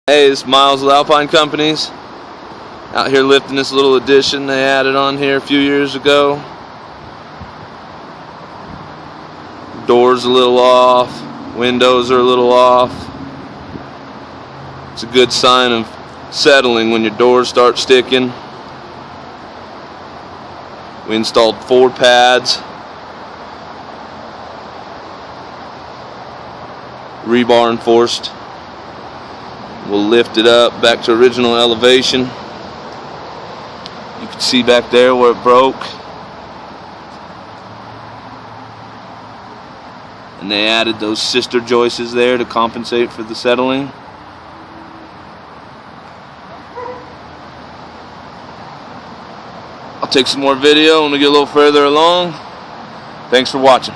Hey, it's Miles with Alpine Companies. Out here lifting this little addition they added on here a few years ago. Doors a little off, windows are a little off. It's a good sign of settling when your doors start sticking. We installed 4 pads, rebar enforced. We'll lift it up back to original elevation. You can see back there where it broke. And they added those sister joists there to compensate for the settling. I'll take some more video when we get a little further along. Thanks for watching.